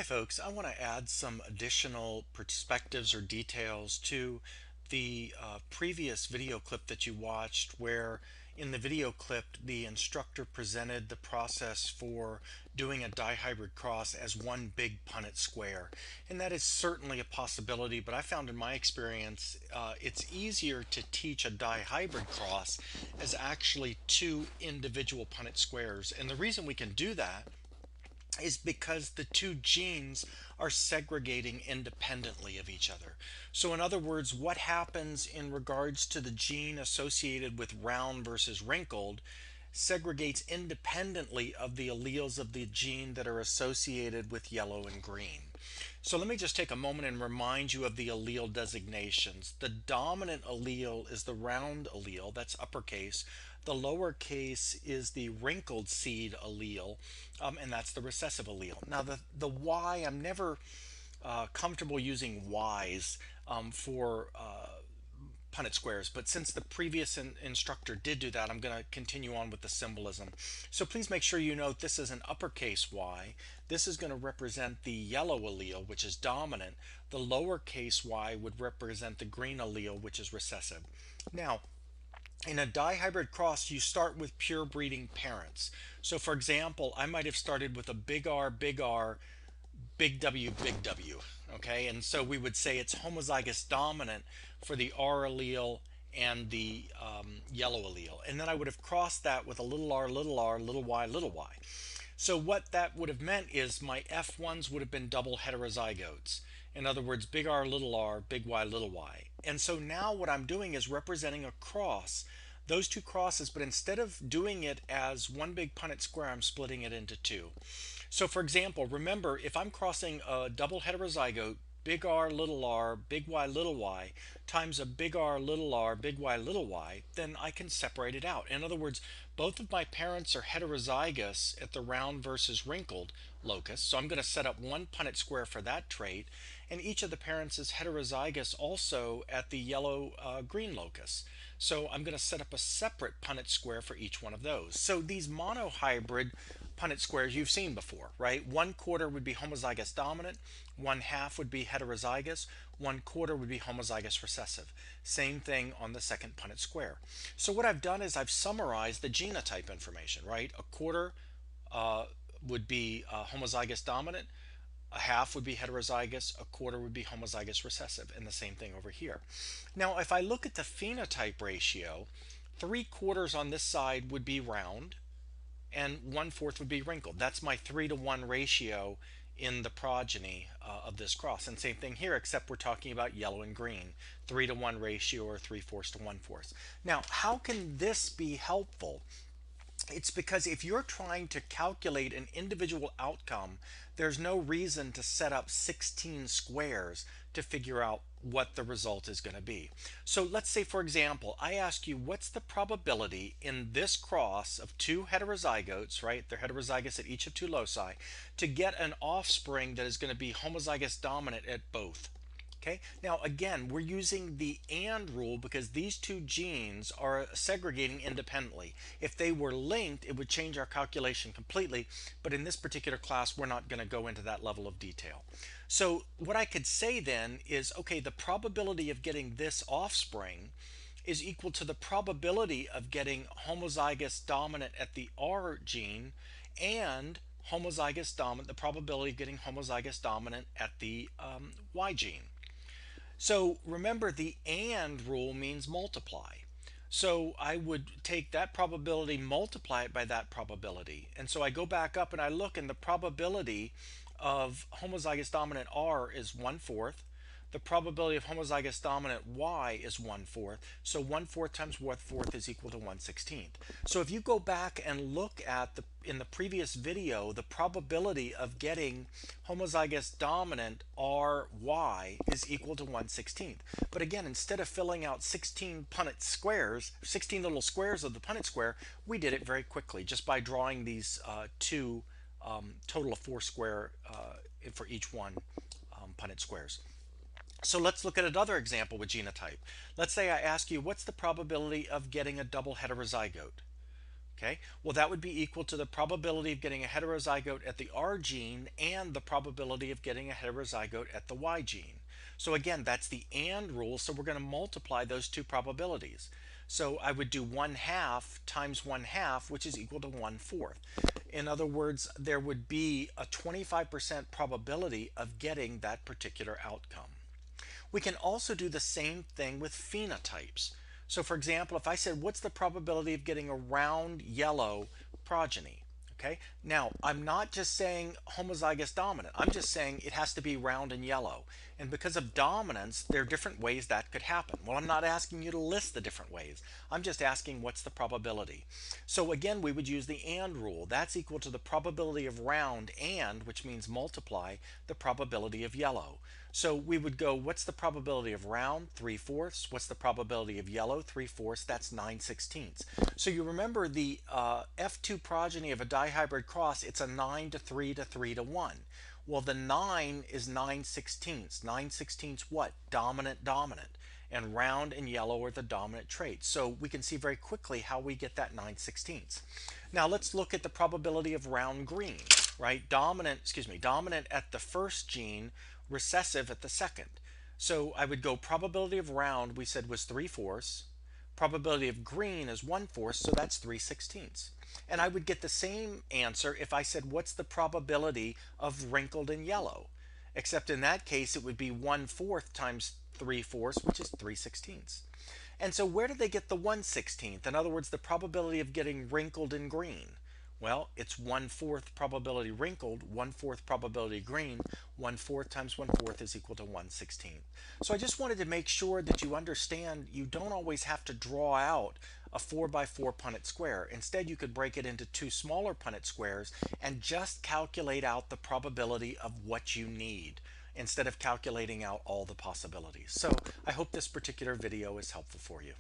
Hi, folks. I want to add some additional perspectives or details to the previous video clip that you watched, where in the video clip, the instructor presented the process for doing a dihybrid cross as one big Punnett square. And that is certainly a possibility, but I found in my experience, it's easier to teach a dihybrid cross as actually two individual Punnett squares. And the reason we can do that is because the two genes are segregating independently of each other. So, in other words, what happens in regards to the gene associated with round versus wrinkled segregates independently of the alleles of the gene that are associated with yellow and green. So let me just take a moment and remind you of the allele designations. The dominant allele is the round allele, that's uppercase. The lowercase is the wrinkled seed allele, and that's the recessive allele. Now, the Y, I'm never comfortable using Y's for Punnett squares, but since the previous instructor did do that, I'm going to continue on with the symbolism. So please make sure you note this is an uppercase Y. This is going to represent the yellow allele, which is dominant. The lowercase y would represent the green allele, which is recessive. Now, in a dihybrid cross, you start with pure breeding parents. So for example, I might have started with a big R, big R, big W, big W. Okay, and so we would say it's homozygous dominant for the R allele and the yellow allele. And then I would have crossed that with a little r, little r, little y, little y. So what that would have meant is my F1s would have been double heterozygotes. In other words, big R, big Y, little y. And so now what I'm doing is representing a cross, those two crosses, but instead of doing it as one big Punnett square, I'm splitting it into two. So for example, remember, if I'm crossing a double heterozygote, big R, big Y, times a big R, big Y, then I can separate it out. In other words, both of my parents are heterozygous at the round versus wrinkled locus, so I'm going to set up one Punnett square for that trait, and each of the parents is heterozygous also at the yellow-green locus. So I'm going to set up a separate Punnett square for each one of those. So these monohybrid Punnett squares you've seen before, right? 1/4 would be homozygous dominant, 1/2 would be heterozygous, 1/4 would be homozygous recessive. Same thing on the second Punnett square. So what I've done is I've summarized the genotype information, right? A quarter would be homozygous dominant, a half would be heterozygous, a quarter would be homozygous recessive, and the same thing over here. Now, if I look at the phenotype ratio, 3/4 on this side would be round, and 1/4 would be wrinkled. That's my 3-to-1 ratio in the progeny of this cross. And same thing here, except we're talking about yellow and green, 3-to-1 ratio or 3/4 to 1/4. Now, how can this be helpful? It's because if you're trying to calculate an individual outcome, there's no reason to set up 16 squares to figure out what the result is going to be. So let's say, for example, I ask you what's the probability in this cross of two heterozygotes, right? They're heterozygous at each of two loci, to get an offspring that is going to be homozygous dominant at both. Okay, now again, we're using the AND rule because these two genes are segregating independently. If they were linked, it would change our calculation completely, but in this particular class, we're not going to go into that level of detail. So what I could say then is, okay, the probability of getting this offspring is equal to the probability of getting homozygous dominant at the R gene and homozygous dominant, the probability of getting homozygous dominant at the Y gene. So remember, the AND rule means multiply. So I would take that probability, multiply it by that probability. And so I go back up and I look, and the probability of homozygous dominant R is 1/4. The probability of homozygous dominant Y is 1/4. So 1/4 times 1/4 is equal to 1/16. So if you go back and look at in the previous video, the probability of getting homozygous dominant RY is equal to 1/16. But again, instead of filling out 16 Punnett squares, 16 little squares of the Punnett square, we did it very quickly just by drawing these two total of 4 square for each one Punnett squares. So let's look at another example with genotype. Let's say I ask you, what's the probability of getting a double heterozygote? Okay, well, that would be equal to the probability of getting a heterozygote at the R gene and the probability of getting a heterozygote at the Y gene. So again, that's the AND rule, so we're going to multiply those two probabilities. So I would do 1/2 times 1/2, which is equal to 1/4. In other words, there would be a 25% probability of getting that particular outcome. We can also do the same thing with phenotypes. So for example, if I said, what's the probability of getting a round yellow progeny? Okay, now I'm not just saying homozygous dominant, I'm just saying it has to be round and yellow. And because of dominance, there are different ways that could happen. Well, I'm not asking you to list the different ways. I'm just asking what's the probability. So again, we would use the AND rule. That's equal to the probability of round and, which means multiply, the probability of yellow. So we would go, what's the probability of round? 3/4. What's the probability of yellow? 3/4. That's 9/16. So you remember the F2 progeny of a dihybrid cross, it's a 9 to 3 to 3 to 1. Well, the 9 is 9/16. 9/16 what? Dominant, dominant. And round and yellow are the dominant traits. So we can see very quickly how we get that 9/16. Now let's look at the probability of round green, right? Dominant at the first gene, recessive at the second. So I would go probability of round, we said was 3/4. Probability of green is 1/4, so that's 3/16. And I would get the same answer if I said, what's the probability of wrinkled and yellow? Except in that case, it would be 1/4 times 3/4, which is 3/16. And so where do they get the 1/16? In other words, the probability of getting wrinkled and green. Well, it's 1/4 probability wrinkled, 1/4 probability green. 1/4 times 1/4 is equal to 1/16. So I just wanted to make sure that you understand you don't always have to draw out a 4x4 Punnett square. Instead, you could break it into two smaller Punnett squares and just calculate out the probability of what you need instead of calculating out all the possibilities. So I hope this particular video is helpful for you.